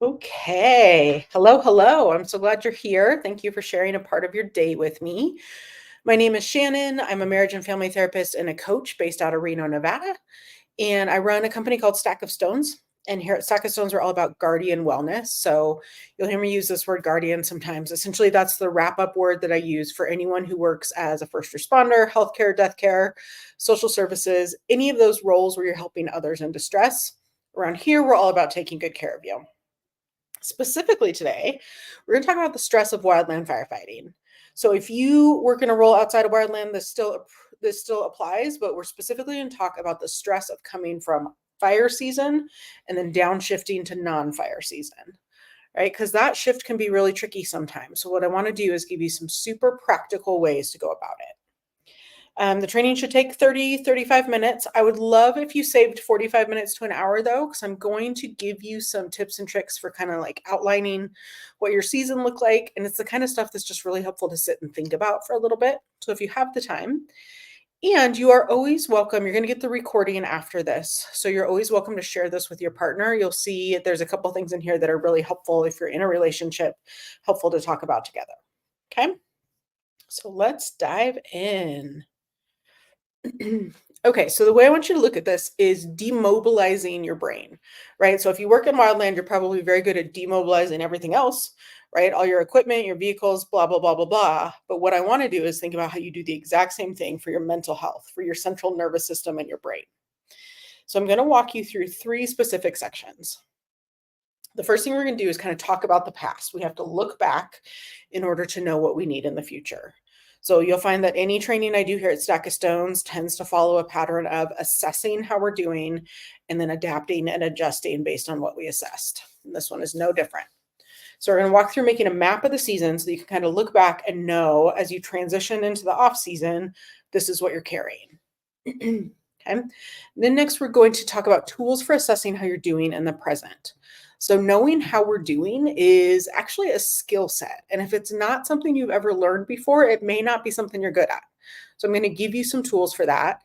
Okay. Hello, hello. I'm so glad you're here. Thank you for sharing a part of your day with me. My name is Shannon. I'm a marriage and family therapist and a coach based out of Reno, Nevada. And I run a company called Stack of Stones. And here at Stack of Stones, we're all about guardian wellness. So you'll hear me use this word guardian sometimes. Essentially, that's the wrap up word that I use for anyone who works as a first responder, healthcare, death care, social services, any of those roles where you're helping others in distress. Around here, we're all about taking good care of you. Specifically today, we're going to talk about the stress of wildland firefighting. So if you work in a role outside of wildland, this still applies, but we're specifically going to talk about the stress of coming from fire season and then downshifting to non-fire season, right? Because that shift can be really tricky sometimes. So what I want to do is give you some super practical ways to go about it. The training should take 35 minutes. I would love if you saved 45 minutes to an hour though, because I'm going to give you some tips and tricks for kind of like outlining what your season looked like. And it's the kind of stuff that's just really helpful to sit and think about for a little bit. So if you have the time, and you are always welcome, you're going to get the recording after this. So you're always welcome to share this with your partner. You'll see there's a couple things in here that are really helpful if you're in a relationship, helpful to talk about together. Okay. So let's dive in. Okay, so the way I want you to look at this is demobilizing your brain, right? So if you work in wildland, you're probably very good at demobilizing everything else, right? All your equipment, your vehicles, blah, blah, blah, blah, blah. But what I want to do is think about how you do the exact same thing for your mental health, for your central nervous system and your brain. So I'm going to walk you through 3 specific sections. The first thing we're going to do is kind of talk about the past. We have to look back in order to know what we need in the future. So you'll find that any training I do here at Stack of Stones tends to follow a pattern of assessing how we're doing and then adapting and adjusting based on what we assessed. And this one is no different. So we're going to walk through making a map of the season so that you can kind of look back and know as you transition into the off season, this is what you're carrying. Okay. Then next, we're going to talk about tools for assessing how you're doing in the present. So knowing how we're doing is actually a skill set. And if it's not something you've ever learned before, it may not be something you're good at. So I'm going to give you some tools for that.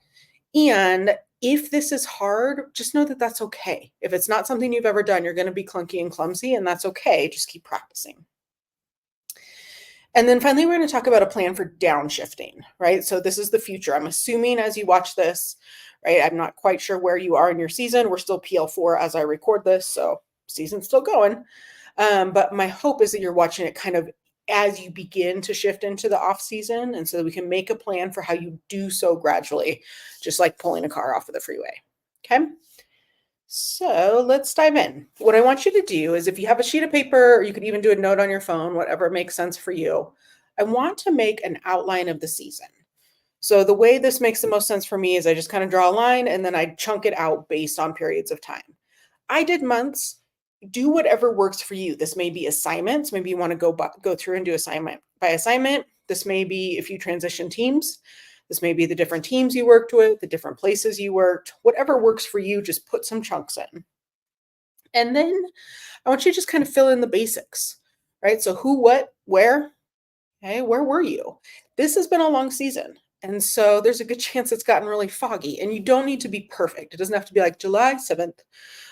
And if this is hard, just know that that's okay. If it's not something you've ever done, you're going to be clunky and clumsy, and that's okay. Just keep practicing. And then finally, we're going to talk about a plan for downshifting, right? So this is the future. I'm assuming as you watch this, right? I'm not quite sure where you are in your season. We're still PL4 as I record this, so season's still going. But my hope is that you're watching it kind of as you begin to shift into the off season, and so that we can make a plan for how you do so gradually, just like pulling a car off of the freeway. Okay. So let's dive in. What I want you to do is if you have a sheet of paper, or you could even do a note on your phone, whatever makes sense for you, I want to make an outline of the season. So the way this makes the most sense for me is I just kind of draw a line and then I chunk it out based on periods of time. I did months. Do whatever works for you. This may be assignments. Maybe you want to go through and do assignment by assignment. This may be if you transition teams. This may be the different teams you worked with, the different places you worked, whatever works for you, just put some chunks in. And then I want you to just kind of fill in the basics, right? So who, what, where, okay, where were you? This has been a long season. And so there's a good chance it's gotten really foggy, and you don't need to be perfect. It doesn't have to be like July 7th,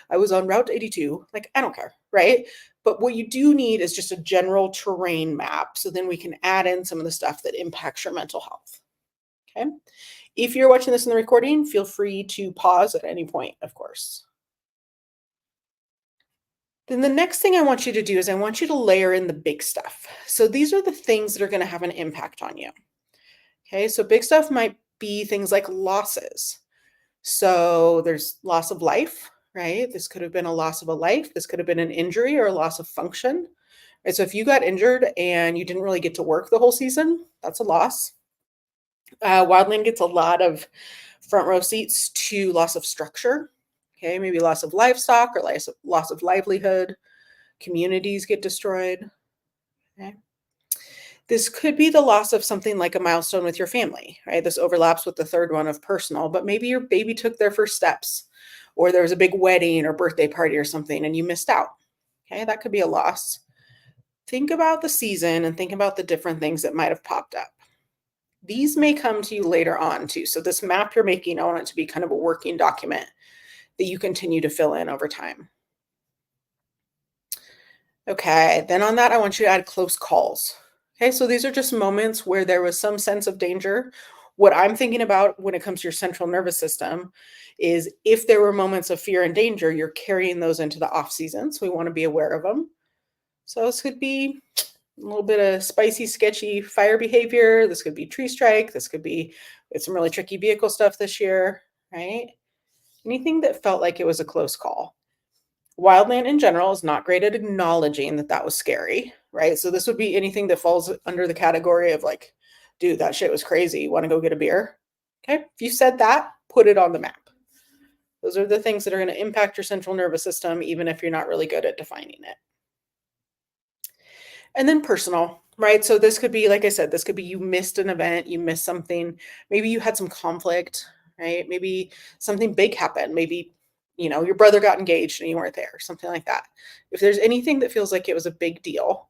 I was on Route 82. Like, I don't care, right? But what you do need is just a general terrain map. So then we can add in some of the stuff that impacts your mental health. Okay. If you're watching this in the recording, feel free to pause at any point, of course. Then the next thing I want you to do is I want you to layer in the big stuff. So these are the things that are going to have an impact on you. Okay. So big stuff might be things like losses. So there's loss of life, right? This could have been a loss of a life. This could have been an injury or a loss of function. Right? So if you got injured and you didn't really get to work the whole season, that's a loss. Wildland gets a lot of front row seats to loss of structure. Okay, maybe loss of livestock or loss of livelihood. Communities get destroyed. Okay. This could be the loss of something like a milestone with your family, right? This overlaps with the third one of personal, but maybe your baby took their first steps, or there was a big wedding or birthday party or something and you missed out. Okay, that could be a loss. Think about the season and think about the different things that might have popped up. These may come to you later on too. So this map you're making, I want it to be kind of a working document that you continue to fill in over time. Okay, then on that, I want you to add close calls. Okay, so these are just moments where there was some sense of danger. What I'm thinking about when it comes to your central nervous system is if there were moments of fear and danger, you're carrying those into the off season. So we want to be aware of them. So this could be a little bit of spicy, sketchy fire behavior. This could be tree strike. This could be it's some really tricky vehicle stuff this year, right? Anything that felt like it was a close call. Wildland in general is not great at acknowledging that that was scary, right? So this would be anything that falls under the category of like, dude, that shit was crazy. Want to go get a beer? Okay. If you said that, put it on the map. Those are the things that are going to impact your central nervous system, even if you're not really good at defining it. And then personal, right? So this could be, like I said, this could be you missed an event, you missed something. Maybe you had some conflict, right? Maybe something big happened. Maybe, your brother got engaged and you weren't there, something like that. If there's anything that feels like it was a big deal,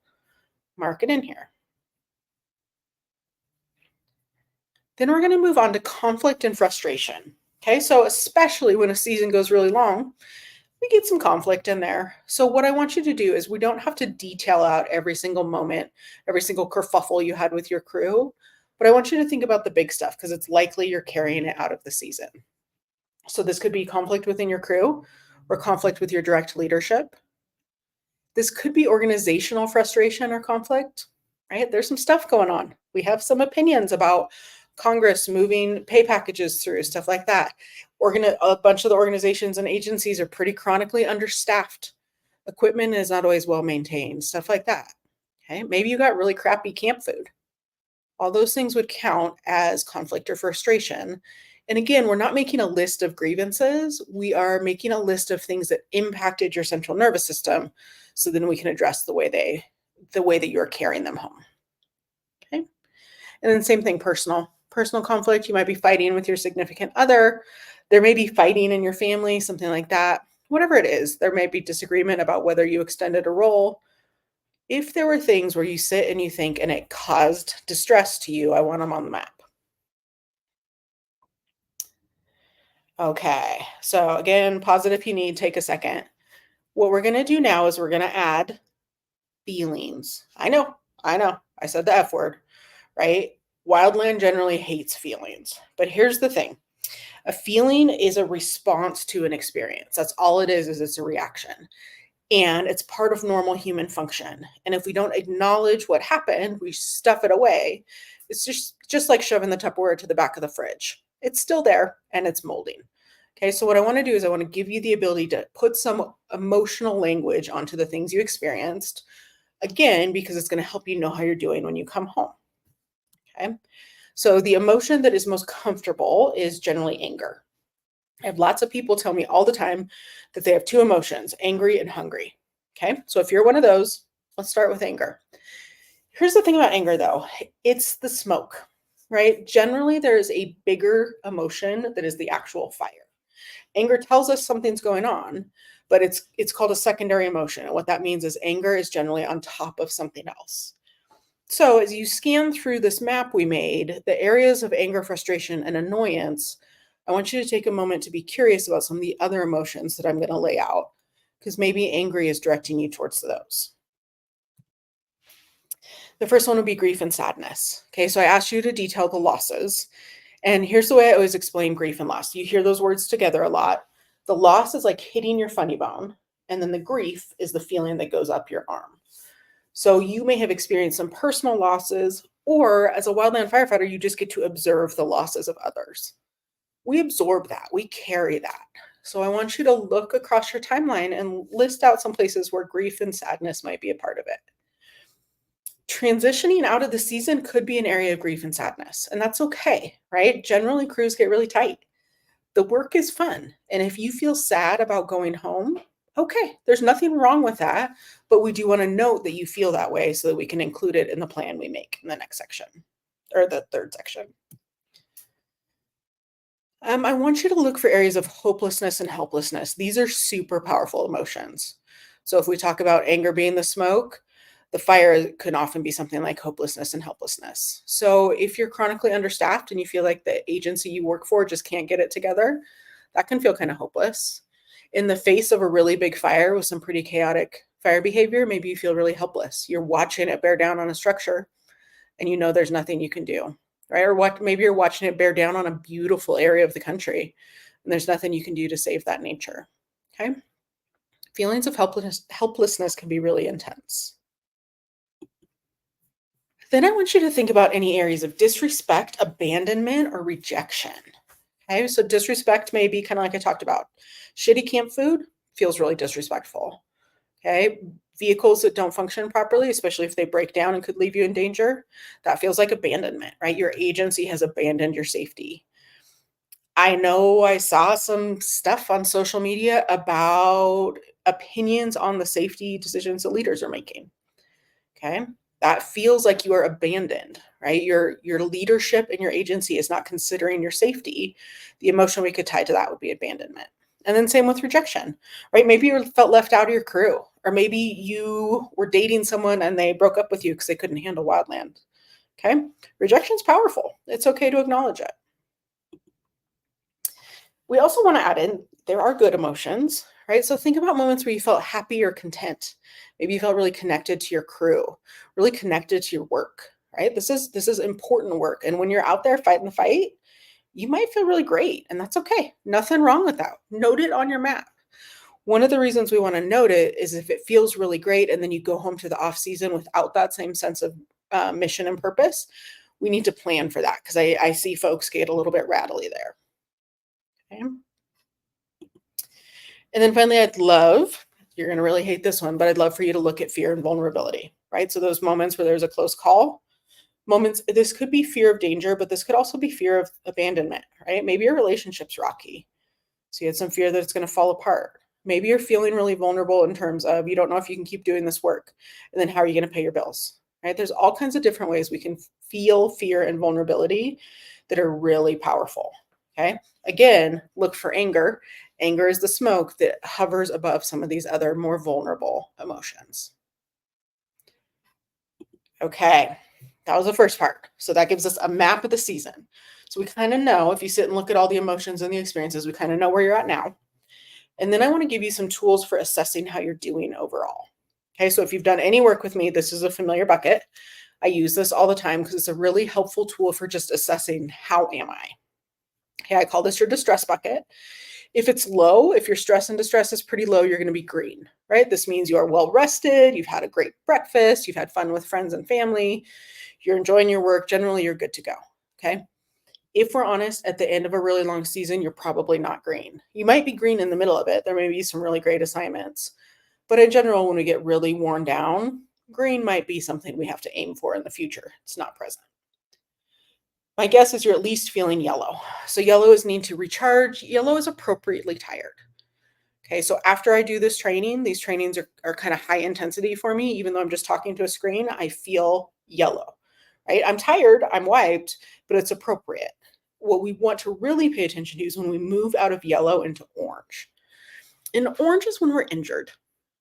mark it in here. Then we're going to move on to conflict and frustration. Okay, so especially when a season goes really long, we get some conflict in there. So what I want you to do is we don't have to detail out every single moment, every single kerfuffle you had with your crew, but I want you to think about the big stuff because it's likely you're carrying it out of the season. So this could be conflict within your crew or conflict with your direct leadership. This could be organizational frustration or conflict, right? There's some stuff going on. We have some opinions about Congress moving pay packages through, stuff like that. A bunch of the organizations and agencies are pretty chronically understaffed. Equipment is not always well maintained, stuff like that. Okay, maybe you got really crappy camp food. All those things would count as conflict or frustration. And again, we're not making a list of grievances. We are making a list of things that impacted your central nervous system. So then we can address the way that you're carrying them home. Okay. And then same thing, personal conflict. You might be fighting with your significant other. There may be fighting in your family, something like that. Whatever it is, there may be disagreement about whether you extended a role. If there were things where you sit and you think, and it caused distress to you, I want them on the map. Okay, so again, pause it if you need, take a second. What we're going to do now is we're going to add feelings. I know, I said the F word, right? Wildland generally hates feelings, but here's the thing. A feeling is a response to an experience. That's all it is it's a reaction. And it's part of normal human function. And if we don't acknowledge what happened, we stuff it away. It's just like shoving the Tupperware to the back of the fridge. It's still there and it's molding. Okay, so what I want to do is I want to give you the ability to put some emotional language onto the things you experienced, again, because it's going to help you know how you're doing when you come home. Okay, so the emotion that is most comfortable is generally anger. I have lots of people tell me all the time that they have two emotions, angry and hungry. Okay, so if you're one of those, let's start with anger. Here's the thing about anger, though, it's the smoke, right? Generally, there is a bigger emotion that is the actual fire. Anger tells us something's going on, but it's called a secondary emotion. And what that means is anger is generally on top of something else. So as you scan through this map we made, the areas of anger, frustration, and annoyance, I want you to take a moment to be curious about some of the other emotions that I'm going to lay out, because maybe angry is directing you towards those. The first one would be grief and sadness. Okay, so I asked you to detail the losses. And here's the way I always explain grief and loss. You hear those words together a lot. The loss is like hitting your funny bone, and then the grief is the feeling that goes up your arm. So you may have experienced some personal losses, or as a wildland firefighter, you just get to observe the losses of others. We absorb that, we carry that. So I want you to look across your timeline and list out some places where grief and sadness might be a part of it. Transitioning out of the season could be an area of grief and sadness, and that's okay, right? Generally, crews get really tight. The work is fun, and if you feel sad about going home, okay, there's nothing wrong with that, but we do want to note that you feel that way so that we can include it in the plan we make in the next section, or the third section. I want you to look for areas of hopelessness and helplessness. These are super powerful emotions. So if we talk about anger being the smoke, the fire can often be something like hopelessness and helplessness. So if you're chronically understaffed and you feel like the agency you work for just can't get it together, that can feel kind of hopeless. In the face of a really big fire with some pretty chaotic Fire behavior, maybe you feel really helpless. You're watching it bear down on a structure and you know there's nothing you can do, right? Or what maybe you're watching it bear down on a beautiful area of the country and there's nothing you can do to save that nature. Okay? Feelings of helplessness can be really intense. Then I want you to think about any areas of disrespect, abandonment, or rejection. Okay, so disrespect may be kind of like I talked about. Shitty camp food feels really disrespectful. Okay, vehicles that don't function properly, especially if they break down and could leave you in danger, that feels like abandonment, right? Your agency has abandoned your safety. I know I saw some stuff on social media about opinions on the safety decisions that leaders are making. Okay. That feels like you are abandoned, right? Your leadership and your agency is not considering your safety. The emotion we could tie to that would be abandonment. And then same with rejection, right? Maybe you felt left out of your crew, or maybe you were dating someone and they broke up with you because they couldn't handle wildland. Okay. Rejection's powerful. It's okay to acknowledge it. We also want to add in there are good emotions, right? So think about moments where you felt happy or content. Maybe you felt really connected to your crew, really connected to your work, right? This is important work. And when you're out there fighting the fight, you might feel really great, and that's okay. Nothing wrong with that. Note it on your map. One of the reasons we want to note it is if it feels really great and then you go home to the off season without that same sense of mission and purpose, we need to plan for that because I see folks get a little bit rattly there. Okay. And then finally, you're going to really hate this one, but I'd love for you to look at fear and vulnerability, right? So those moments where there's a close call, moments, this could be fear of danger, but this could also be fear of abandonment, right? Maybe your relationship's rocky. So you had some fear that it's going to fall apart. Maybe you're feeling really vulnerable in terms of you don't know if you can keep doing this work. And then how are you going to pay your bills, right? There's all kinds of different ways we can feel fear and vulnerability that are really powerful. Okay. Again, look for anger. Anger is the smoke that hovers above some of these other more vulnerable emotions. Okay. That was the first part. So that gives us a map of the season. So we kind of know if you sit and look at all the emotions and the experiences, we kind of know where you're at now. And then I want to give you some tools for assessing how you're doing overall. Okay. So if you've done any work with me, this is a familiar bucket. I use this all the time because it's a really helpful tool for just assessing how am I. Okay. I call this your distress bucket. If it's low, if your stress and distress is pretty low, you're going to be green, right? This means you are well rested, you've had a great breakfast, you've had fun with friends and family, you're enjoying your work. Generally, you're good to go. Okay. If we're honest, at the end of a really long season, you're probably not green. You might be green in the middle of it. There may be some really great assignments. But in general, when we get really worn down, green might be something we have to aim for in the future. It's not present. My guess is you're at least feeling yellow. So yellow is need to recharge. Yellow is appropriately tired. Okay, so after I do this training, these trainings are kind of high intensity for me. Even though I'm just talking to a screen, I feel yellow, right? I'm tired, I'm wiped, but it's appropriate. What we want to really pay attention to is when we move out of yellow into orange. And orange is when we're injured,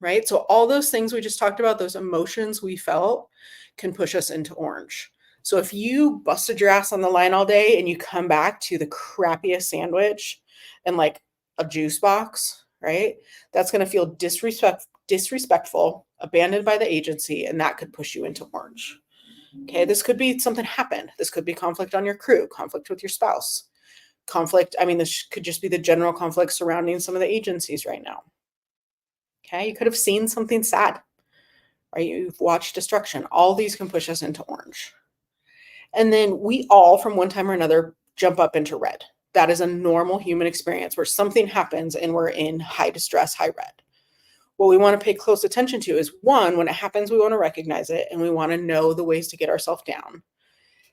right? So all those things we just talked about, those emotions we felt can push us into orange. So if you busted your ass on the line all day and you come back to the crappiest sandwich and like a juice box, right? That's going to feel disrespectful, abandoned by the agency, and that could push you into orange. Okay, this could be something happened. This could be conflict on your crew, conflict with your spouse, conflict. I mean, this could just be the general conflict surrounding some of the agencies right now. Okay, you could have seen something sad, right? You've watched destruction. All these can push us into orange. And then we all, from one time or another, jump up into red. That is a normal human experience where something happens and we're in high distress, high red. What we want to pay close attention to is one, when it happens, we want to recognize it and we want to know the ways to get ourselves down.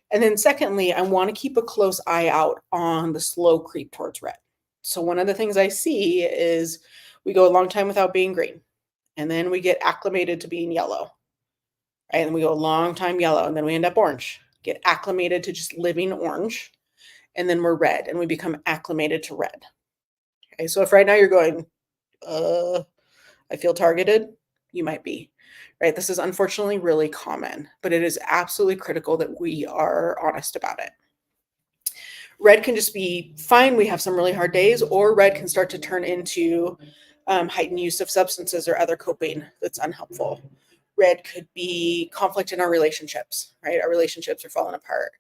And then secondly, I want to keep a close eye out on the slow creep towards red. So one of the things I see is we go a long time without being green, and then we get acclimated to being yellow, right? And we go a long time yellow, and then we end up orange, get acclimated to just living orange, and then we're red, and we become acclimated to red. Okay, so if right now you're going, I feel targeted, you might be, right? This is unfortunately really common, but it is absolutely critical that we are honest about it. Red can just be fine. We have some really hard days, or red can start to turn into heightened use of substances or other coping that's unhelpful. Red could be conflict in our relationships, right? Our relationships are falling apart.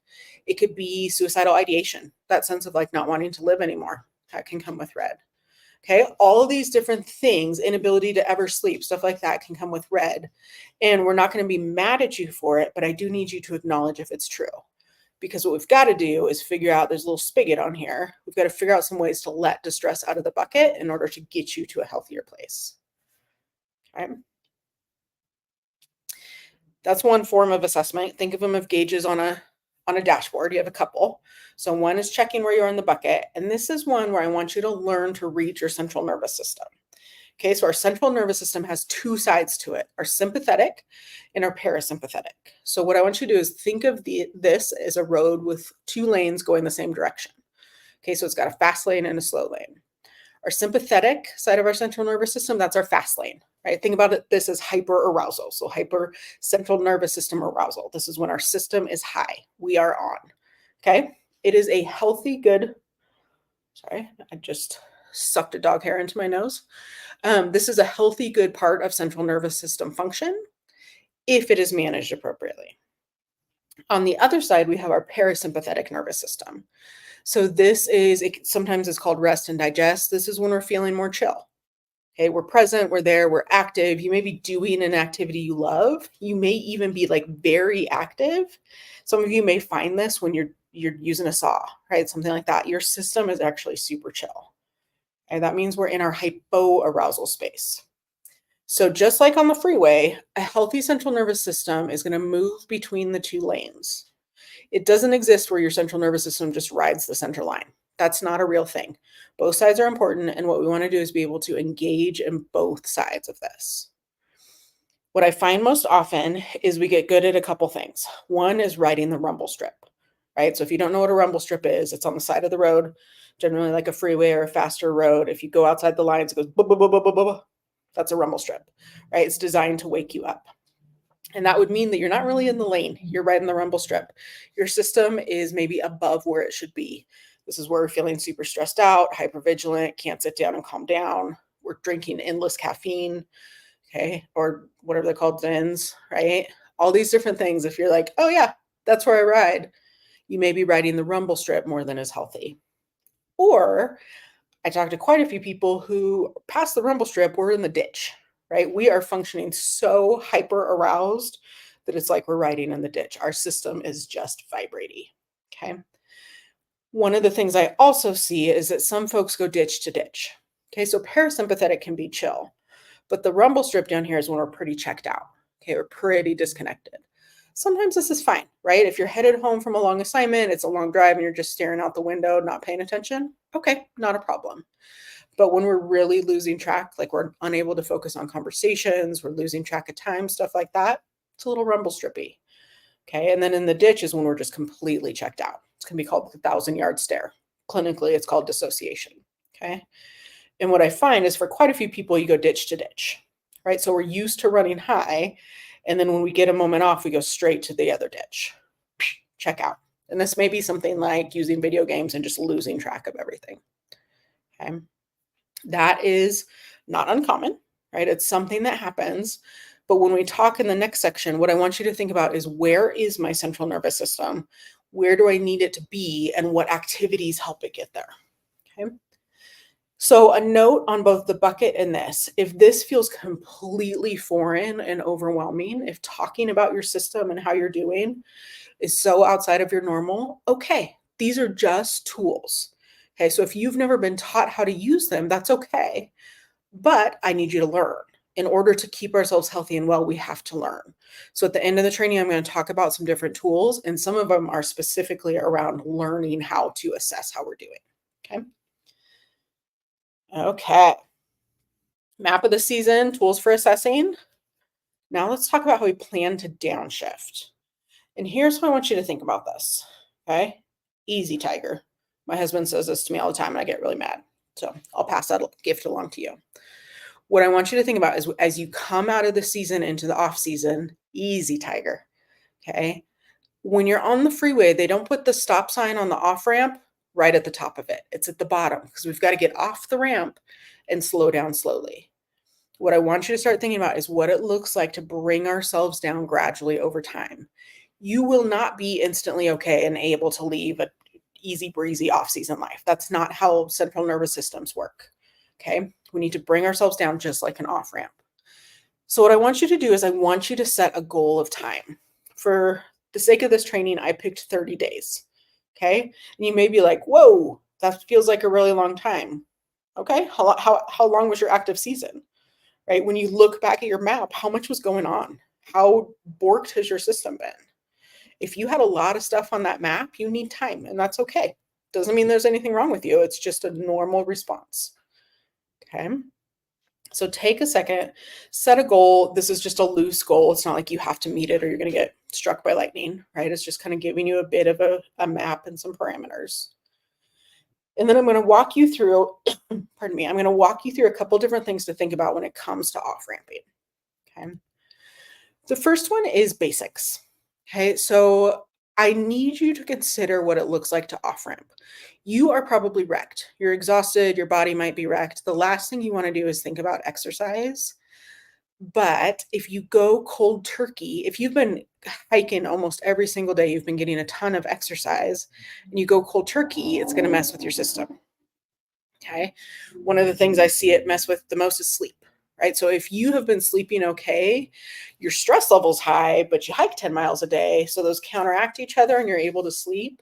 It could be suicidal ideation, that sense of like not wanting to live anymore. That can come with red. Okay, all of these different things, inability to ever sleep, stuff like that can come with red. And we're not going to be mad at you for it, but I do need you to acknowledge if it's true. Because what we've got to do is figure out, there's a little spigot on here. We've got to figure out some ways to let distress out of the bucket in order to get you to a healthier place. Okay. That's one form of assessment. Think of them as gauges on a dashboard. You have a couple. So one is checking where you are in the bucket. And this is one where I want you to learn to read your central nervous system. Okay, so our central nervous system has two sides to it, our sympathetic and our parasympathetic. So what I want you to do is think of this as a road with two lanes going the same direction. Okay, so it's got a fast lane and a slow lane. Our sympathetic side of our central nervous system, that's our fast lane, right? Think about this as hyperarousal. So hyper central nervous system arousal. This is when our system is high. We are on. Okay, it is a healthy, good, sorry, I just sucked a dog hair into my nose. This is a healthy, good part of central nervous system function if it is managed appropriately. On the other side, we have our parasympathetic nervous system. So this is, sometimes it's called rest and digest. This is when we're feeling more chill. Okay, we're present, we're there, we're active. You may be doing an activity you love. You may even be like very active. Some of you may find this when you're using a saw, right? Something like that. Your system is actually super chill. And that means we're in our hypoarousal space. So just like on the freeway, a healthy central nervous system is going to move between the two lanes. It doesn't exist where your central nervous system just rides the center line. That's not a real thing. Both sides are important, and what we want to do is be able to engage in both sides of this. What I find most often is we get good at a couple things. One is riding the rumble strip, right? So if you don't know what a rumble strip is, it's on the side of the road, generally like a freeway or a faster road. If you go outside the lines, it goes, blah, blah, blah, blah, blah, blah. That's a rumble strip, right? It's designed to wake you up. And that would mean that you're not really in the lane. You're right in the rumble strip. Your system is maybe above where it should be. This is where we're feeling super stressed out, hypervigilant, can't sit down and calm down. We're drinking endless caffeine, okay, or whatever they're called, Zins, right? All these different things. If you're like, oh yeah, that's where I ride, you may be riding the rumble strip more than is healthy. Or I talked to quite a few people who past the rumble strip, we're in the ditch, right? We are functioning so hyper aroused that it's like we're riding in the ditch. Our system is just vibrating, okay? One of the things I also see is that some folks go ditch to ditch. Okay, so parasympathetic can be chill, but the rumble strip down here is when we're pretty checked out. Okay, we're pretty disconnected. Sometimes this is fine, right? If you're headed home from a long assignment, it's a long drive and you're just staring out the window, not paying attention, okay, not a problem. But when we're really losing track, like we're unable to focus on conversations, we're losing track of time, stuff like that, it's a little rumble strippy. Okay, and then in the ditch is when we're just completely checked out. It's going to be called the 1,000-yard stare. Clinically, it's called dissociation. Okay, and what I find is for quite a few people, you go ditch to ditch, right? So we're used to running high, and then when we get a moment off, we go straight to the other ditch. Check out. And this may be something like using video games and just losing track of everything. Okay, that is not uncommon, right? It's something that happens. But when we talk in the next section, what I want you to think about is where is my central nervous system? Where do I need it to be? And what activities help it get there? Okay. So a note on both the bucket and this, if this feels completely foreign and overwhelming, if talking about your system and how you're doing is so outside of your normal, okay, these are just tools. Okay, so if you've never been taught how to use them, that's okay. But I need you to learn. In order to keep ourselves healthy and well, we have to learn. So at the end of the training, I'm going to talk about some different tools, and some of them are specifically around learning how to assess how we're doing. Okay. Okay. Map of the season, tools for assessing. Now let's talk about how we plan to downshift. And here's how I want you to think about this. Okay. Easy, Tiger. My husband says this to me all the time and I get really mad. So I'll pass that gift along to you. What I want you to think about is as you come out of the season into the off season, easy, Tiger. Okay. When you're on the freeway, they don't put the stop sign on the off ramp right at the top of it. It's at the bottom because we've got to get off the ramp and slow down slowly. What I want you to start thinking about is what it looks like to bring ourselves down gradually over time. You will not be instantly okay and able to leave a easy breezy off-season life. That's not how central nervous systems work. Okay? We need to bring ourselves down just like an off-ramp. So what I want you to do is I want you to set a goal of time. For the sake of this training, I picked 30 days. Okay? And you may be like, "Whoa, that feels like a really long time." Okay? How long was your active season? Right? When you look back at your map, how much was going on? How borked has your system been? If you had a lot of stuff on that map, you need time, and that's okay. Doesn't mean there's anything wrong with you. It's just a normal response. Okay. So take a second, set a goal. This is just a loose goal. It's not like you have to meet it or you're going to get struck by lightning, right? It's just kind of giving you a bit of a map and some parameters. And then I'm going to walk you through, pardon me, I'm going to walk you through a couple different things to think about when it comes to off-ramping. Okay. The first one is basics. Okay. So I need you to consider what it looks like to off-ramp. You are probably wrecked. You're exhausted. Your body might be wrecked. The last thing you want to do is think about exercise. But if you go cold turkey, if you've been hiking almost every single day, you've been getting a ton of exercise, and you go cold turkey, it's going to mess with your system. Okay. One of the things I see it mess with the most is sleep, right? So if you have been sleeping okay, your stress level's high, but you hike 10 miles a day. So those counteract each other and you're able to sleep.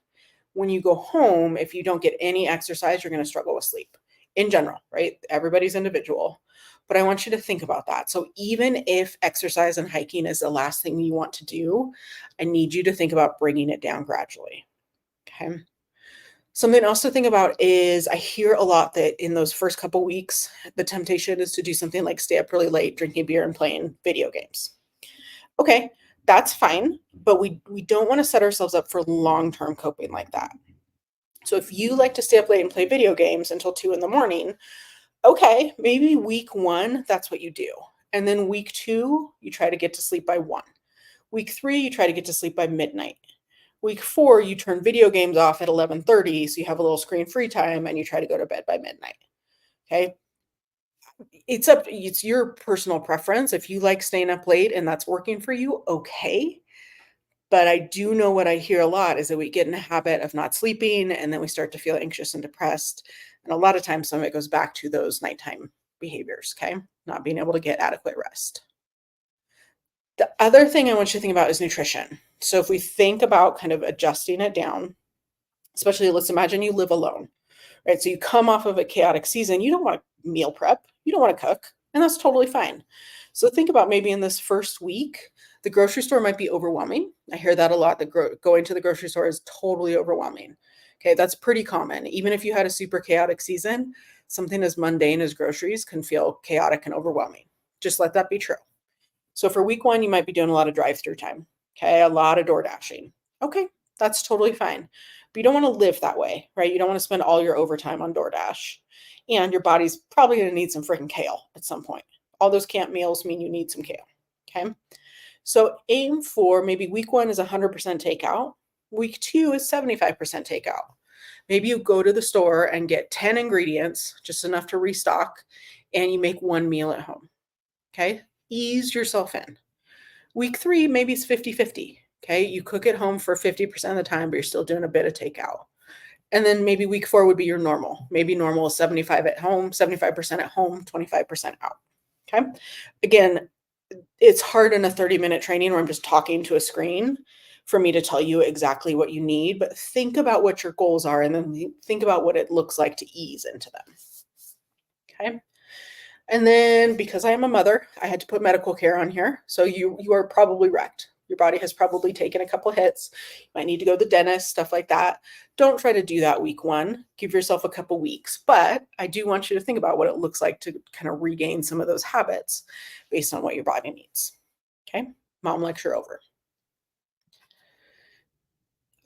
When you go home, if you don't get any exercise, you're going to struggle with sleep in general, right? Everybody's individual. But I want you to think about that. So even if exercise and hiking is the last thing you want to do, I need you to think about bringing it down gradually. Okay. Something else to think about is I hear a lot that in those first couple weeks, the temptation is to do something like stay up really late, drinking beer and playing video games. Okay, that's fine, but we don't want to set ourselves up for long-term coping like that. So if you like to stay up late and play video games until 2 in the morning, okay, maybe week 1, that's what you do. And then week 2, you try to get to sleep by 1. Week 3, you try to get to sleep by midnight. Week 4, you turn video games off at 11:30, so you have a little screen-free time, and you try to go to bed by midnight. Okay? It's your personal preference. If you like staying up late and that's working for you, okay. But I do know what I hear a lot is that we get in a habit of not sleeping, and then we start to feel anxious and depressed. And a lot of times, some of it goes back to those nighttime behaviors, okay? Not being able to get adequate rest. The other thing I want you to think about is nutrition. So if we think about kind of adjusting it down, especially let's imagine you live alone, right? So you come off of a chaotic season, you don't want to meal prep, you don't want to cook, and that's totally fine. So think about maybe in this first week, the grocery store might be overwhelming. I hear that a lot, that going to the grocery store is totally overwhelming. Okay, that's pretty common. Even if you had a super chaotic season, something as mundane as groceries can feel chaotic and overwhelming. Just let that be true. So for week 1, you might be doing a lot of drive-through time. Okay, a lot of door dashing. Okay, that's totally fine. But you don't want to live that way, right? You don't want to spend all your overtime on DoorDash. And your body's probably going to need some freaking kale at some point. All those camp meals mean you need some kale. Okay. So aim for maybe week 1 is 100% takeout. Week 2 is 75% takeout. Maybe you go to the store and get 10 ingredients, just enough to restock, and you make 1 meal at home. Okay. Ease yourself in. Week 3, maybe it's 50-50. Okay. You cook at home for 50% of the time, but you're still doing a bit of takeout. And then maybe week 4 would be your normal. Maybe normal is 75 at home, 75% at home, 25% out. Okay. Again, it's hard in a 30-minute training where I'm just talking to a screen for me to tell you exactly what you need, but think about what your goals are and then think about what it looks like to ease into them. Okay. And then because I am a mother, I had to put medical care on here. So you are probably wrecked. Your body has probably taken a couple hits. You might need to go to the dentist, stuff like that. Don't try to do that week 1. Give yourself a couple weeks. But I do want you to think about what it looks like to kind of regain some of those habits based on what your body needs. Okay, mom lecture over.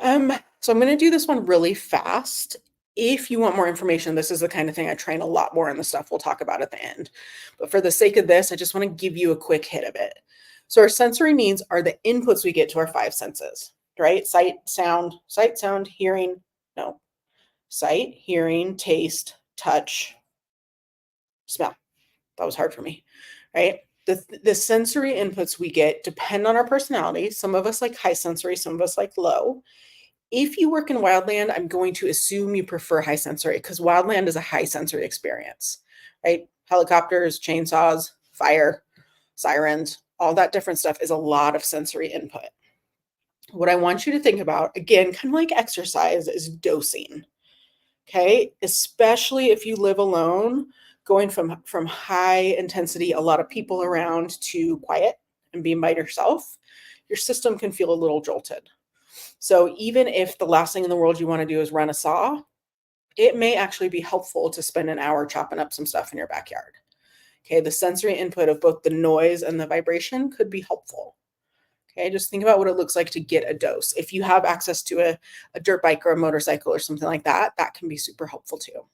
So I'm going to do this one really fast. If you want more information, this is the kind of thing I train a lot more in the stuff we'll talk about at the end. But for the sake of this, I just want to give you a quick hit of it. So our sensory needs are the inputs we get to our 5 senses, right? Sight, sound, hearing, no, sight, hearing, taste, touch, Smell. That was hard for me, right? The sensory inputs we get depend on our personality. Some of us like high sensory, some of us like low. If you work in wildland, I'm going to assume you prefer high sensory because wildland is a high sensory experience, right? Helicopters, chainsaws, fire, sirens, all that different stuff is a lot of sensory input. What I want you to think about, again, kind of like exercise, is dosing. Okay, especially if you live alone, going from high intensity, a lot of people around, to quiet and being by yourself, your system can feel a little jolted. So even if the last thing in the world you want to do is run a saw, it may actually be helpful to spend an hour chopping up some stuff in your backyard. Okay, the sensory input of both the noise and the vibration could be helpful. Okay, just think about what it looks like to get a dose. If you have access to a dirt bike or a motorcycle or something like that, that can be super helpful too.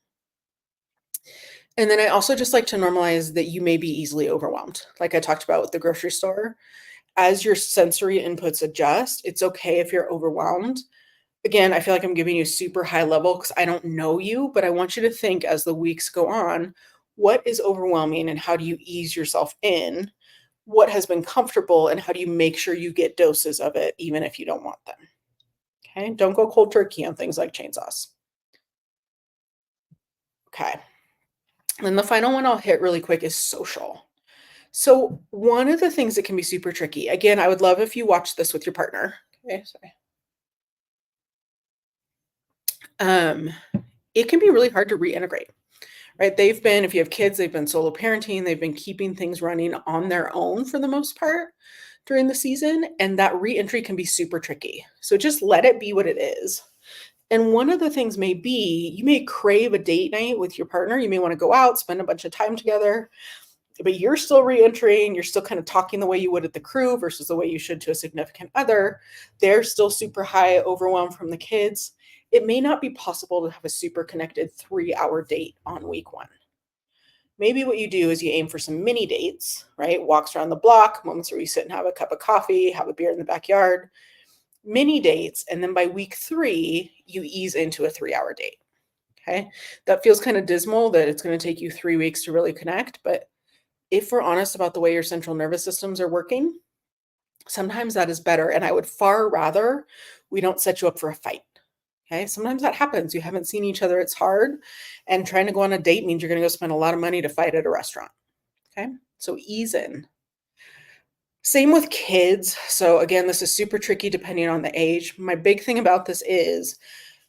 And then I also just like to normalize that you may be easily overwhelmed. Like I talked about with the grocery store, as your sensory inputs adjust, it's okay if you're overwhelmed. Again, I feel like I'm giving you super high level because I don't know you, but I want you to think as the weeks go on, what is overwhelming and how do you ease yourself in? What has been comfortable and how do you make sure you get doses of it even if you don't want them? Okay, don't go cold turkey on things like chainsaws. Okay, and then the final one I'll hit really quick is social. So one of the things that can be super tricky, again, I would love if you watch this with your partner. Okay, sorry. Um, it can be really hard to reintegrate, right? They've been, if you have kids, they've been solo parenting, they've been keeping things running on their own for the most part during the season, and that reentry can be super tricky. So just let it be what it is. And one of the things may be you may crave a date night with your partner. You may want to go out, spend a bunch of time together, but you're still reentering. You're still kind of talking the way you would at the crew versus the way you should to a significant other. They're still super high, overwhelmed from the kids. It may not be possible to have a super connected 3-hour date on week one. Maybe what you do is you aim for some mini dates, right? Walks around the block, moments where you sit and have a cup of coffee, have a beer in the backyard, mini dates. And then by week 3, you ease into a 3-hour date. Okay. That feels kind of dismal that it's going to take you 3 weeks to really connect. But if we're honest about the way your central nervous systems are working, sometimes that is better. And I would far rather we don't set you up for a fight. Okay. Sometimes that happens. You haven't seen each other. It's hard. And trying to go on a date means you're going to go spend a lot of money to fight at a restaurant. Okay. So ease in. Same with kids. So again, this is super tricky depending on the age. My big thing about this is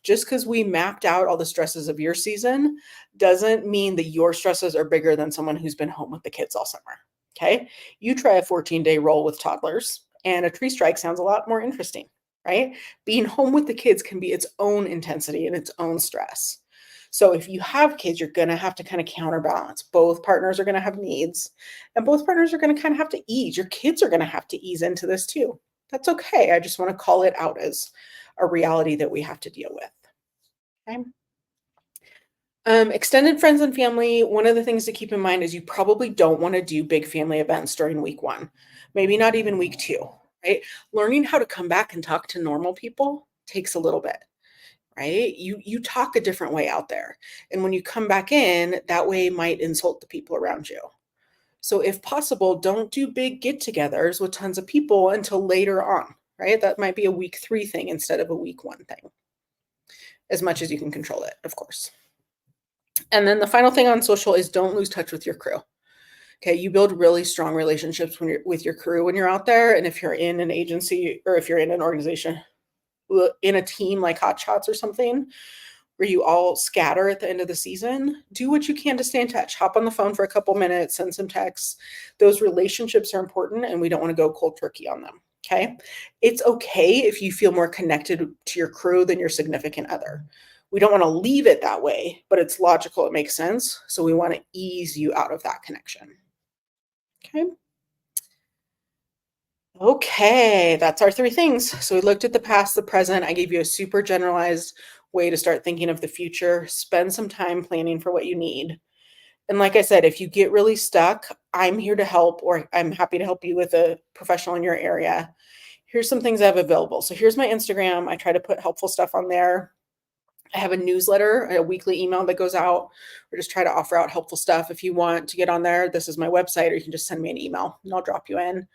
just because we mapped out all the stresses of your season doesn't mean that your stresses are bigger than someone who's been home with the kids all summer. Okay. You try a 14-day roll with toddlers, and a tree strike sounds a lot more interesting, right? Being home with the kids can be its own intensity and its own stress. So if you have kids, you're going to have to kind of counterbalance. Both partners are going to have needs, and both partners are going to kind of have to ease. Your kids are going to have to ease into this too. That's okay. I just want to call it out as a reality that we have to deal with. Okay. Extended friends and family, one of the things to keep in mind is you probably don't want to do big family events during week one, maybe not even week two, right? Learning how to come back and talk to normal people takes a little bit, right? You talk a different way out there. And when you come back in, that way might insult the people around you. So if possible, don't do big get-togethers with tons of people until later on, right? That might be a week 3 thing instead of a week 1 thing, as much as you can control it, of course. And then the final thing on social is don't lose touch with your crew. Okay, you build really strong relationships when you're with your crew when you're out there, and if you're in an agency or if you're in an organization, in a team like Hot Shots or something, where you all scatter at the end of the season, do what you can to stay in touch. Hop on the phone for a couple minutes, send some texts. Those relationships are important, and we don't want to go cold turkey on them. Okay, it's okay if you feel more connected to your crew than your significant other. We don't want to leave it that way, but it's logical. It makes sense. So we want to ease you out of that connection. Okay. Okay, that's our 3 things. So we looked at the past, the present. I gave you a super generalized way to start thinking of the future. Spend some time planning for what you need. And like I said, if you get really stuck, I'm here to help, or I'm happy to help you with a professional in your area. Here's some things I have available. So here's my Instagram. I try to put helpful stuff on there. I have a newsletter, a weekly email that goes out. We just try to offer out helpful stuff. If you want to get on there, this is my website, or you can just send me an email and I'll drop you in.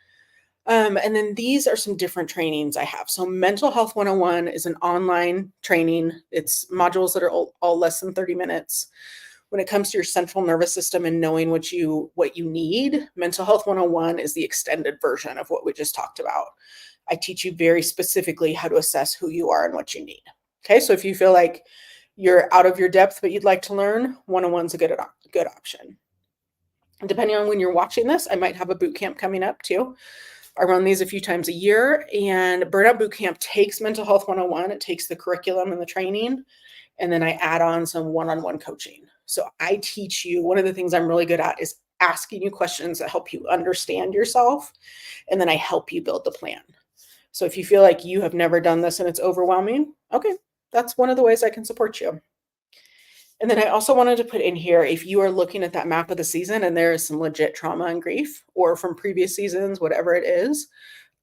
And then these are some different trainings I have. So Mental Health 101 is an online training. It's modules that are all less than 30 minutes. When it comes to your central nervous system and knowing what you need, Mental Health 101 is the extended version of what we just talked about. I teach you very specifically how to assess who you are and what you need. Okay, so if you feel like you're out of your depth but you'd like to learn, 101 is a good option. And depending on when you're watching this, I might have a boot camp coming up too. I run these a few times a year, and Burnout Bootcamp takes Mental Health 101. It takes the curriculum and the training, and then I add on some one-on-one coaching. So I teach you, one of the things I'm really good at is asking you questions that help you understand yourself, and then I help you build the plan. So if you feel like you have never done this and it's overwhelming, okay, that's one of the ways I can support you. And then I also wanted to put in here, if you are looking at that map of the season and there is some legit trauma and grief, or from previous seasons, whatever it is,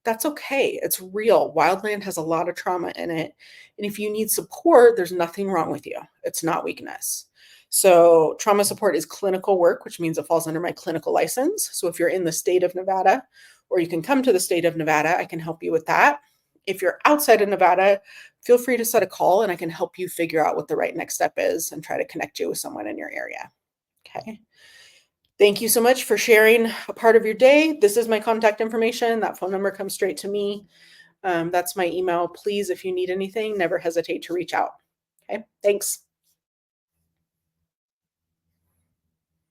that's okay. It's real. Wildland has a lot of trauma in it. And if you need support, there's nothing wrong with you. It's not weakness. So trauma support is clinical work, which means it falls under my clinical license. So if you're in the state of Nevada, or you can come to the state of Nevada, I can help you with that. If you're outside of Nevada, feel free to set a call and I can help you figure out what the right next step is and try to connect you with someone in your area. Okay. Thank you so much for sharing a part of your day. This is my contact information. That phone number comes straight to me. That's my email. Please, if you need anything, never hesitate to reach out. Okay. Thanks.